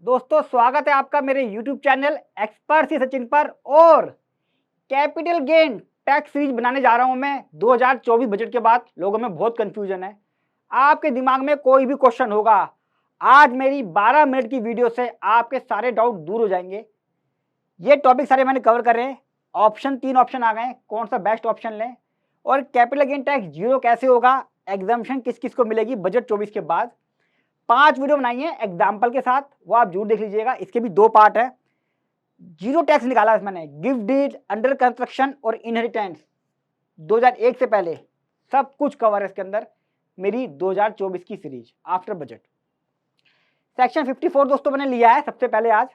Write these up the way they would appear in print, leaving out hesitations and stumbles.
दोस्तों स्वागत है आपका मेरे YouTube चैनल एक्सपर्ट सी सचिन पर। और कैपिटल गेन टैक्स सीरीज बनाने जा रहा हूं मैं। 2024 बजट के बाद लोगों में बहुत कंफ्यूजन है। आपके दिमाग में कोई भी क्वेश्चन होगा, आज मेरी 12 मिनट की वीडियो से आपके सारे डाउट दूर हो जाएंगे। ये टॉपिक सारे मैंने कवर कर रहे हैं। तीन ऑप्शन आ गए, कौन सा बेस्ट ऑप्शन लें, और कैपिटल गेन टैक्स जीरो कैसे होगा, एग्जाम्पशन किस किस को मिलेगी बजट 24 के बाद। 5 वीडियो बनाई है एग्जाम्पल के साथ, वो आप जरूर देख लीजिएगा। इसके भी 2 पार्ट है। जीरो टैक्स निकाला मैंने, गिफ्ट डीड, अंडर कंस्ट्रक्शन और इनहेरिटेंस 2001 से पहले सब कुछ कवर है इसके अंदर। मेरी 2024 की सीरीज आफ्टर बजट। सेक्शन 54 दोस्तों मैंने लिया है सबसे पहले आज।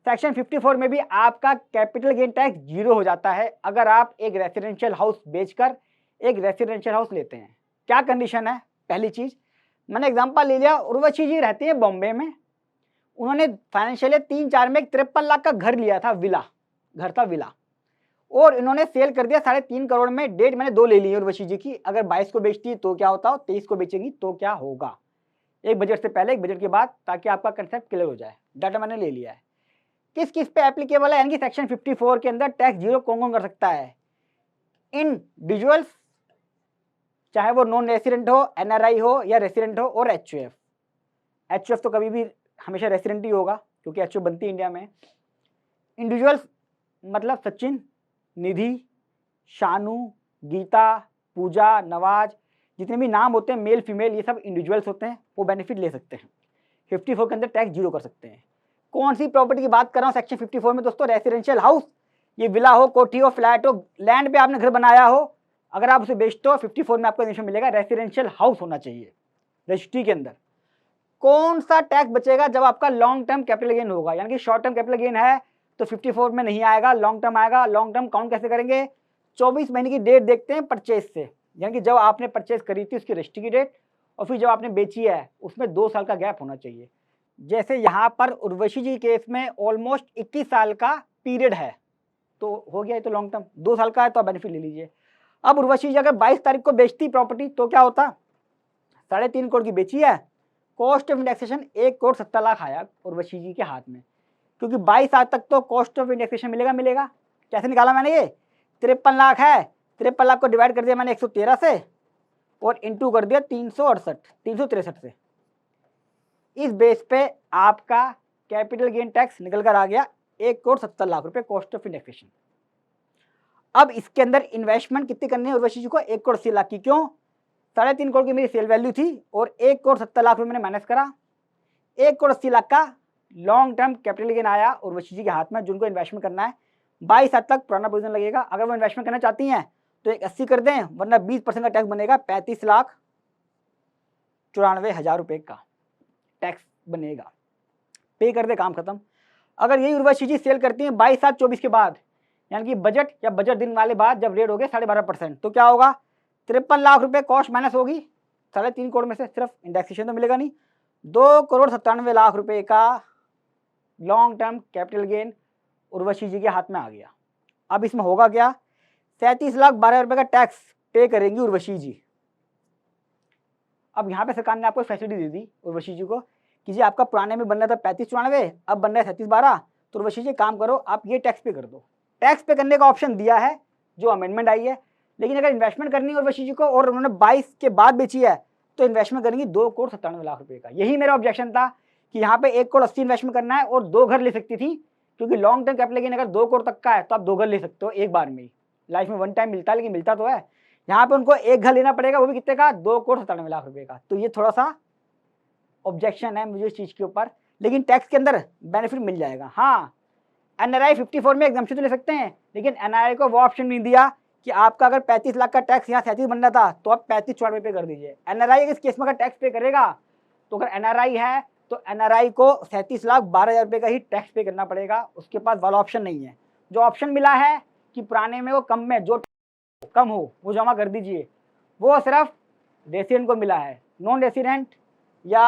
सेक्शन 54 में भी आपका कैपिटल गेन टैक्स जीरो हो जाता है अगर आप एक रेसिडेंशियल हाउस बेचकर एक रेसिडेंशियल हाउस लेते हैं। क्या कंडीशन है? पहली चीज, मैंने एग्जांपल ले लिया, उर्वशी जी रहती है बॉम्बे में। उन्होंने फाइनेंशियल 3-4 में 53 लाख का घर लिया था, विला, घर था विला, और इन्होंने सेल कर दिया 3.5 करोड़ में। डेट मैंने 2 ले ली है उर्वशी जी की। अगर 22 को बेचती है तो क्या होता है, 23 को बेचेंगी तो क्या होगा। एक बजट से पहले, एक बजट के बाद, ताकि आपका कंसेप्ट क्लियर हो जाए। डाटा मैंने ले लिया है। किस किस पे एप्लीकेबल है, यानी कि सेक्शन 54 के अंदर टैक्स जीरो कौन कौन कर सकता है? इंडिविजुअल्स, चाहे वो नॉन रेसिडेंट हो, एनआरआई हो या रेसिडेंट हो, और एचयूएफ। एचयूएफ तो कभी भी हमेशा रेसिडेंट ही होगा क्योंकि एचयूएफ बनती है इंडिया में। इंडिविजुअल्स मतलब सचिन, निधि, शानू, गीता, पूजा, नवाज, जितने भी नाम होते हैं मेल फीमेल, ये सब इंडिविजुअल्स होते हैं, वो बेनिफिट ले सकते हैं। 54 के अंदर टैक्स जीरो कर सकते हैं। कौन सी प्रॉपर्टी की बात कर रहा हूँ सेक्शन 54 में दोस्तों? Residential house. ये विला हो, कोठी हो, फ्लैट हो, लैंड पे आपने घर बनाया हो, अगर आप उसे बेचते हो 54 में आपको इन्फॉर्मेशन मिलेगा रेसिडेंशियल हाउस होना चाहिए रजिस्ट्री के अंदर। कौन सा टैक्स बचेगा? जब आपका लॉन्ग टर्म कैपिटल गेन होगा, यानी कि शॉर्ट टर्म कैपिटल गेन है तो 54 में नहीं आएगा, लॉन्ग टर्म आएगा। लॉन्ग टर्म काउंट कैसे करेंगे? 24 महीने की डेट देखते हैं परचेज से, यानी कि जब आपने परचेज करी थी उसकी रजिस्ट्री की डेट, और फिर जब आपने बेची है उसमें 2 साल का गैप होना चाहिए। जैसे यहाँ पर उर्वशी जी केस में ऑलमोस्ट 21 साल का पीरियड है, तो हो गया, तो लॉन्ग टर्म 2 साल का है, तो आप बेनिफिट ले लीजिए। अब उर्वशी जी अगर 22 तारीख को बेचती प्रॉपर्टी तो क्या होता? 3.5 करोड़ की बेची है, cost of indexation 1 crore 70 lakh आया उर्वशी जी के हाथ में, क्योंकि 22 साल तक तो कॉस्ट ऑफ इंडेक्सेशन मिलेगा। कैसे निकाला मैंने? ये 53 लाख है, 53 लाख को डिवाइड कर दिया मैंने 113 से और इंटू कर दिया 363 से। इस बेस पे आपका कैपिटल गेन टैक्स निकल कर आ गया 1 करोड़ 70 लाख रुपए कॉस्ट ऑफ इंडेक्सेशन। अब इसके अंदर इन्वेस्टमेंट कितनी करनी है उर्वशी जी को? 1 करोड़ 80 लाख की। क्यों? 3.5 करोड़ की मेरी सेल वैल्यू थी और 1 करोड़ 70 लाख रुपए मैंने माइनस करा। 1 करोड़ 80 लाख का लॉन्ग टर्म कैपिटल गेन आया उर्वशी जी के हाथ में, जिनको इन्वेस्टमेंट करना है। 22 साल तक पुराना प्रोविजन लगेगा। अगर वो इन्वेस्टमेंट करना चाहती हैं तो एक 80 कर दें, वरना 20% का टैक्स बनेगा। 35,94,000 रुपए का टैक्स बनेगा। पे कर दे, काम खत्म। अगर यही उर्वशी जी सेल करती हैं 22/7/24 के बाद, यानी कि बजट या बजट दिन वाले बाद, जब रेट हो गए 12.5%, तो क्या होगा? 53 लाख रुपए कॉस्ट माइनस होगी 3.5 करोड़ में से, सिर्फ इंडेक्सेशन तो मिलेगा नहीं। 2 करोड़ 97 लाख रुपए का long term capital gain Urvashi ji के हाथ में आ गया। अब इसमें होगा क्या? 37,12,000 रुपए का टैक्स पे करेंगी उर्वशी जी। अब यहाँ पे सरकार ने आपको फैसिलिटी दे दी उर्वशी जी को कि जी आपका पुराने में बन रहा था 35,94, अब बन रहा है 37,12, तो उर्वशी जी काम करो, आप ये टैक्स पे कर दो। टैक्स पे करने का ऑप्शन दिया है जो अमेंडमेंट आई है। लेकिन अगर इन्वेस्टमेंट करनी है उर्वशी जी को और उन्होंने 22 के बाद बेची है तो इन्वेस्टमेंट करेंगी 2 करोड़ 97 लाख रुपए का। यही मेरा ऑब्जेक्शन था कि यहाँ पे 1 करोड़ 80 इन्वेस्टमेंट करना है और 2 घर ले सकती थी, क्योंकि लॉन्ग टर्म कैपिटल गेन अगर 2 करोड़ तक का है तो आप 2 घर ले सकते हो एक बार में ही। लाइफ में 1 टाइम मिलता है, लेकिन मिलता तो है। यहाँ पे उनको 1 घर लेना पड़ेगा, वो भी कितने का? 2 करोड़ 97 लाख रुपए का। तो ये थोड़ा सा ऑब्जेक्शन है मुझे इस चीज के ऊपर, लेकिन टैक्स के अंदर बेनिफिट मिल जाएगा। हाँ, एनआरआई 54 में एग्जम्पशन तो ले सकते हैं, लेकिन एनआरआई को वो ऑप्शन नहीं दिया कि आपका अगर 35 लाख का टैक्स यहाँ 37 बन रहा था तो आप 35-94 पे कर दीजिए। एनआरआई इस केस में अगर टैक्स पे करेगा तो अगर एनआरआई है तो एनआरआई को 37,12,000 रुपए का ही टैक्स पे करना पड़ेगा, उसके पास वाला ऑप्शन नहीं है। जो ऑप्शन मिला है कि पुराने में वो कम में जो कम हो वो जमा कर दीजिए, वो सिर्फ रेसिडेंट को मिला है। नॉन रेसिडेंट या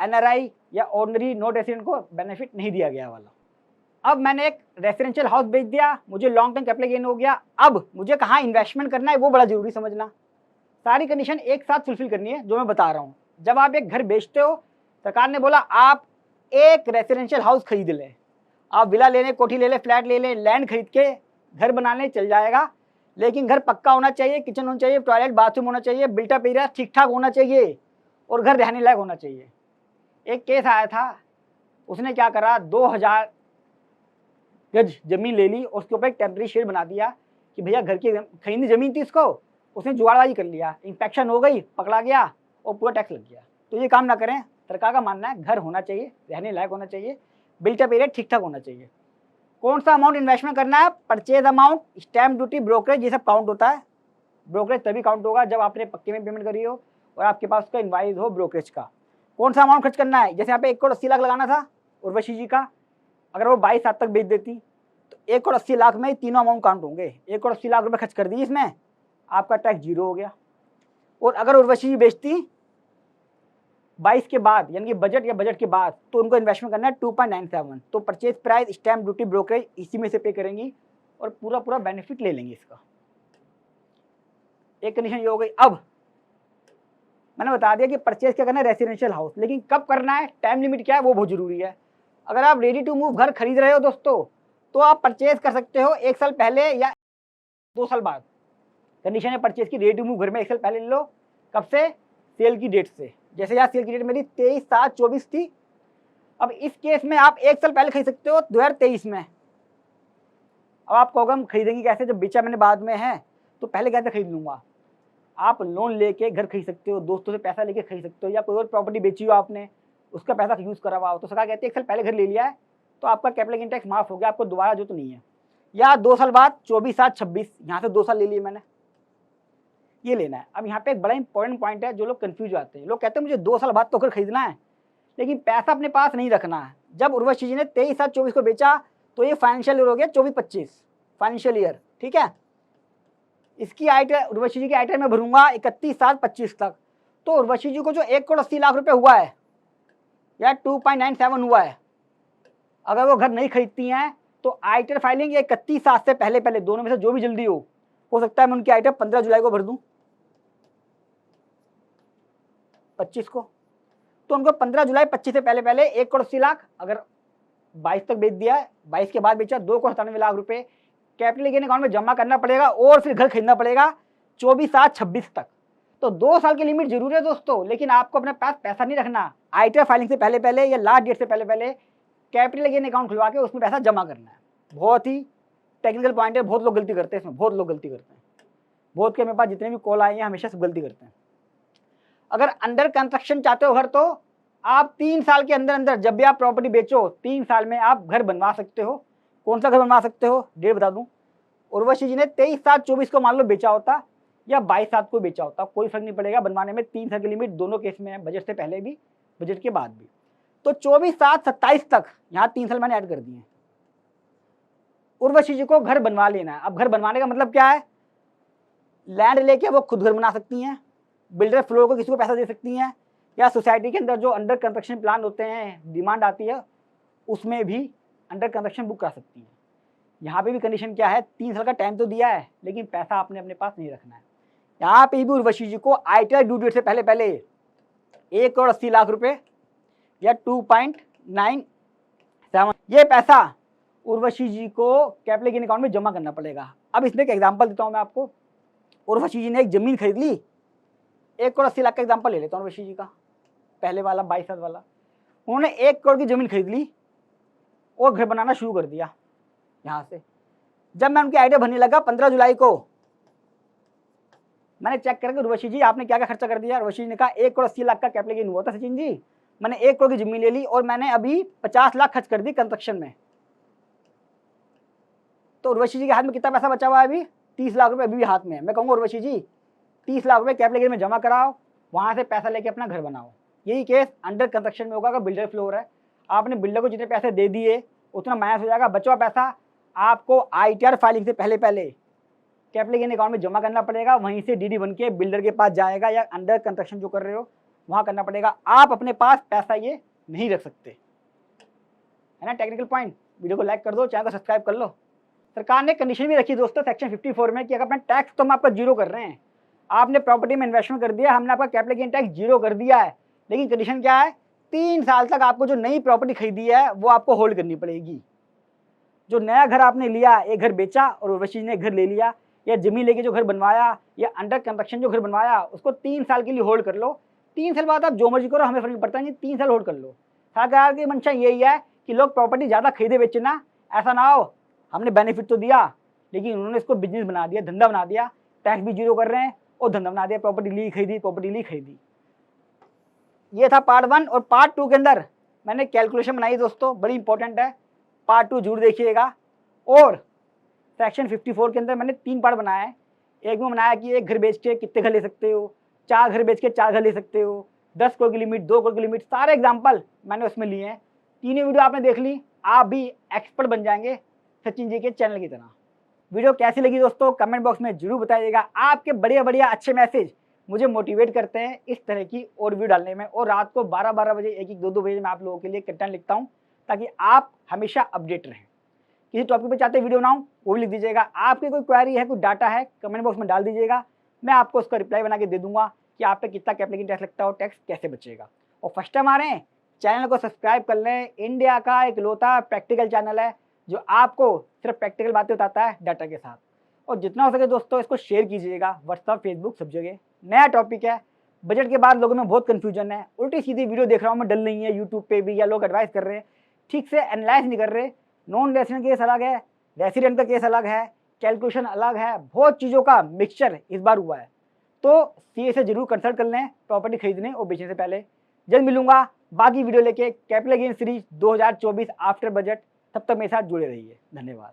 एनआरआई या ऑर्डिनरी नॉन रेसिडेंट को बेनिफिट नहीं दिया गया वाला। अब मैंने एक रेसिडेंशियल हाउस बेच दिया, मुझे लॉन्ग टर्म कैपिटल गेन हो गया। अब मुझे कहाँ इन्वेस्टमेंट करना है वो बड़ा जरूरी समझना। सारी कंडीशन एक साथ फुलफिल करनी है जो मैं बता रहा हूँ। जब आप एक घर बेचते हो, सरकार ने बोला आप एक रेसिडेंशियल हाउस खरीद ले, आप विला ले लें, कोठी ले लें, फ्लैट ले लें, लैंड खरीद के घर बनाने चल जाएगा, लेकिन घर पक्का होना चाहिए, किचन होना चाहिए, टॉयलेट बाथरूम होना चाहिए, बिल्टअप एरिया ठीक ठाक होना चाहिए और घर रहने लायक होना चाहिए। एक केस आया था, उसने क्या करा, 2000 गज जमीन ले ली, उसके ऊपर एक टेम्परेरी शेड बना दिया कि भैया घर की खरीदनी जमीन थी इसको, उसने जुगाड़बाजी कर लिया, इंस्पेक्शन हो गई, पकड़ा गया और पूरा टैक्स लग गया। तो ये काम ना करें। सरकार का मानना है घर होना चाहिए, रहने लायक होना चाहिए, बिल्टअप एरिया ठीक ठाक होना चाहिए। कौन सा अमाउंट इन्वेस्टमेंट करना है, purchase amount, stamp duty, brokerage, ये सब काउंट होता है। ब्रोकरेज तभी काउंट होगा जब आपने पक्के में पेमेंट करी हो और आपके पास उसका इनवाइस हो ब्रोकरेज का। कौन सा अमाउंट खर्च करना है, जैसे यहाँ पे 1 करोड़ 80 लाख लगाना था उर्वशी जी का, अगर वो 22 साल तक बेच देती तो 1 करोड़ 80 लाख में तीनों अमाउंट काउंट होंगे। 1 करोड़ 80 लाख रुपए खर्च कर दी इसमें, आपका टैक्स 0 हो गया। और अगर उर्वशी जी बेचती 22 के बाद, यानी कि बजट या बजट के बाद, तो उनको इन्वेस्टमेंट करना है 2.97। तो purchase price, stamp duty, brokerage इसी में से पे करेंगी और पूरा बेनिफिट ले लेंगे इसका। एक कंडीशन ये हो गई। अब मैंने बता दिया कि परचेज क्या करना है, रेसिडेंशियल हाउस, लेकिन कब करना है, टाइम लिमिट क्या है, वो बहुत जरूरी है। अगर आप रेडी टू मूव घर खरीद रहे हो दोस्तों, तो आप परचेज कर सकते हो 1 साल पहले या 2 साल बाद। कंडीशन है परचेज की, रेडी टू मूव घर में 1 साल पहले ले लो। कब से, सेल की डेट से। जैसे यार सेल की डेट मेरी 23/7/24 थी। अब इस केस में आप 1 साल पहले खरीद सकते हो 2023 में। अब आप कहोगे हम खरीदेंगे कैसे, जब बेचा मैंने बाद में है तो पहले कैसे खरीद लूंगा। आप लोन लेके घर खरीद सकते हो, दोस्तों से पैसा लेके खरीद सकते हो, या कोई और प्रॉपर्टी बेची हो आपने, उसका पैसा यूज करा हुआ हो, तो सरकार कहती है 1 साल पहले घर ले लिया है तो आपका कैपिटल गेन टैक्स माफ हो गया, आपको दोबारा जो तो नहीं है। या 2 साल बाद 24/7/26, यहाँ से 2 साल ले लिए मैंने, ये लेना है। अब यहाँ पे एक बड़ा इंपॉर्टेंट पॉइंट है, जो लोग कंफ्यूज आते हैं। लोग कहते हैं मुझे 2 साल बाद तो घर खरीदना है, लेकिन पैसा अपने पास नहीं रखना है। जब उर्वशी जी ने 23/7/24 को बेचा तो ये फाइनेंशियल ईयर हो गया 24-25 फाइनेंशियल ईयर, ठीक है। इसकी आईटीआर उर्वशी जी की आईटीआर में भरूंगा 31/7/25 तक। तो उर्वशी जी को जो 1 करोड़ 80 लाख रुपए हुआ है या 2.97 हुआ है, अगर वो घर नहीं खरीदती हैं तो आईटीआर फाइलिंग 31/7 से पहले पहले, दोनों में से जो भी जल्दी हो सकता है मैं उनकी आईटीआर 15 जुलाई को भर दूं, 25 को। तो उनको 15 जुलाई 25 से पहले पहले 1 करोड़ 80 लाख, अगर 22 तक बेच दिया है, 22 के बाद बेचा 2 करोड़ 97 लाख रुपए कैपिटल गेन अकाउंट में जमा करना पड़ेगा और फिर घर खरीदना पड़ेगा 24/7/26 तक। तो 2 साल की लिमिट जरूर है दोस्तों, लेकिन आपको अपने पास पैसा नहीं रखना। आईटीआर फाइलिंग से पहले पहले या लास्ट डेट से पहले पहले कैपिटल गेन अकाउंट खुलवा के उसमें पैसा जमा करना है। बहुत ही टेक्निकल पॉइंट है, बहुत लोग गलती करते हैं इसमें, बहुत लोग गलती करते हैं। बहुत के मेरे पास जितने भी कॉल आए हैं हमेशा सब गलती करते हैं। अगर अंडर कंस्ट्रक्शन चाहते हो घर, तो आप 3 साल के अंदर अंदर, जब भी आप प्रॉपर्टी बेचो 3 साल में आप घर बनवा सकते हो। कौन सा घर बनवा सकते हो, डेट बता दूं। उर्वशी जी ने 23/7/24 को मान लो बेचा होता या 22/7 को बेचा होता, कोई फर्क नहीं पड़ेगा, बनवाने में 3 साल की लिमिट दोनों केस में है, बजट से पहले भी बजट के बाद भी। तो 24/7/27 तक, यहाँ 3 साल मैंने ऐड कर दिए। उर्वशी जी को घर बनवा लेना है। अब घर बनवाने का मतलब क्या है, लैंड लेके वो खुद घर बना सकती हैं, बिल्डर फ्लोर को किसी को पैसा दे सकती हैं, या सोसाइटी के अंदर जो अंडर कंस्ट्रक्शन प्लान होते हैं, डिमांड आती है, उसमें भी अंडर कंस्ट्रक्शन बुक करा सकती हैं। यहाँ पे भी कंडीशन क्या है, 3 साल का टाइम तो दिया है, लेकिन पैसा आपने अपने पास नहीं रखना है। यहाँ पे भी उर्वशी जी को आईटीआर ड्यू डेट से पहले पहले 1 करोड़ 80 लाख रुपए या 2.97 ये पैसा उर्वशी जी को कैपिटल गेन अकाउंट में जमा करना पड़ेगा। अब इसमें एक एग्जांपल देता हूँ मैं आपको। उर्वशी जी ने एक जमीन खरीद ली, 1 करोड़ 80 लाख का एग्जांपल ले लेता हूँ उर्वशी जी का, पहले वाला 22 वाला। उन्होंने 1 करोड़ की जमीन खरीद ली और घर बनाना शुरू कर दिया। यहाँ से जब मैं उनकी आइडिया भरने लगा 15 जुलाई को, मैंने चेक करके, उर्वशी जी आपने क्या क्या खर्चा कर दिया। उर्वशी जी ने कहा 1 करोड़ 80 लाख का कैपिटल गेन हुआ था सचिन जी, मैंने 1 करोड़ की जमीन ले ली और मैंने अभी 50 लाख खर्च कर दी कंस्ट्रक्शन में। तो उर्वशी जी के हाथ में कितना पैसा बचा हुआ है अभी, 30 लाख रुपए अभी भी हाथ में है। मैं कहूँगा उर्वशी जी 30 लाख रुपए कैपिटल गेन में जमा कराओ, वहां से पैसा लेके अपना घर बनाओ। यही केस अंडर कंस्ट्रक्शन में होगा। अगर बिल्डर फ्लोर है, आपने बिल्डर को जितने पैसे दे दिए उतना माइनस हो जाएगा, बचा हुआ पैसा आपको आईटीआर फाइलिंग से पहले पहले कैपिटल गेन अकाउंट में जमा करना पड़ेगा, वहीं से डीडी बन के बिल्डर के पास जाएगा, या अंडर कंस्ट्रक्शन जो कर रहे हो वहां करना पड़ेगा। आप अपने पास पैसा ये नहीं रख सकते, है ना टेक्निकल पॉइंट। वीडियो को लाइक कर दो, चैनल को सब्सक्राइब कर लो। सरकार ने कंडीशन भी रखी दोस्तों सेक्शन 54 में कि अगर अपना टैक्स तो हम आपका 0 कर रहे हैं, आपने प्रॉपर्टी में इन्वेस्टमेंट कर दिया, हमने आपका कैपिटल गेन टैक्स 0 कर दिया है, लेकिन कंडीशन क्या है, 3 साल तक आपको जो नई प्रॉपर्टी खरीदी है वो आपको होल्ड करनी पड़ेगी। जो नया घर आपने लिया, एक घर बेचा और उर्वशी ने एक घर ले लिया, या जमीन लेके जो घर बनवाया या अंडर कंस्ट्रक्शन जो घर बनवाया, उसको 3 साल के लिए होल्ड कर लो। 3 साल बाद आप जो मर्जी करो, हमें फर्क नहीं पड़ता, नहीं 3 साल होल्ड कर लो। सरकार की मंशा यही है कि लोग प्रॉपर्टी ज़्यादा खरीदे बेचे ना, ऐसा ना हो हमने बेनिफिट तो दिया लेकिन उन्होंने इसको बिजनेस बना दिया, धंधा बना दिया, टैक्स भी जीरो कर रहे हैं और धंधा बना दिया, प्रॉपर्टी ली खरीदी। ये था पार्ट 1 और पार्ट 2 के अंदर मैंने कैलकुलेशन बनाई दोस्तों, बड़ी इंपॉर्टेंट है, पार्ट 2 जरूर देखिएगा। और सेक्शन 54 के अंदर मैंने 3 पार्ट बनाया है। एक में बनाया कि एक घर बेच के कितने घर ले सकते हो, 4 घर बेच के 4 घर ले सकते हो, 10 करोड़ की लिमिट, 2 करोड़ की लिमिट, सारे एग्जाम्पल मैंने उसमें लिए हैं। तीनों वीडियो आपने देख ली, आप भी एक्सपर्ट बन जाएंगे सचिन जी के चैनल की तरह। वीडियो कैसी लगी दोस्तों कमेंट बॉक्स में जरूर बताइएगा। आपके बढ़िया अच्छे मैसेज मुझे मोटिवेट करते हैं इस तरह की और वीडियो डालने में, और रात को 12 बजे 1-2 बजे मैं आप लोगों के लिए कंटेंट लिखता हूँ ताकि आप हमेशा अपडेट रहें। किसी टॉपिक पे चाहते वीडियो बनाऊँ वो भी लिख दीजिएगा। आपकी कोई क्वेरी है, कोई डाटा है, कमेंट बॉक्स में डाल दीजिएगा, मैं आपको उसका रिप्लाई बना के दे दूंगा कि आप पे कितना कैपिटल गेन टैक्स लगता है और टैक्स कैसे बचेगा। और फर्स्ट टाइम आ रहे हैं, चैनल को सब्सक्राइब कर लें। इंडिया का इकलौता प्रैक्टिकल चैनल है जो आपको सिर्फ प्रैक्टिकल बातें बताता है डाटा के साथ। और जितना हो सके दोस्तों इसको शेयर कीजिएगा, व्हाट्सअप, फेसबुक, सब जगह। नया टॉपिक है, बजट के बाद लोगों में बहुत कन्फ्यूजन है, उल्टी सीधी वीडियो देख रहा हूँ मैं, डल नहीं है यूट्यूब पे भी, या लोग एडवाइस कर रहे हैं, ठीक से एनालाइज नहीं कर रहे। नॉन रेसिडेंट केस अलग है, रेसिडेंट का केस अलग है, कैलकुलेशन अलग है, बहुत चीज़ों का मिक्सचर इस बार हुआ है। तो सीए से जरूर कंसल्ट कर लें प्रॉपर्टी खरीदने और बेचने से पहले। जल्द मिलूंगा बाकी वीडियो लेके capital gain series 2024 after budget. तब तक मेरे साथ जुड़े रहिए। धन्यवाद।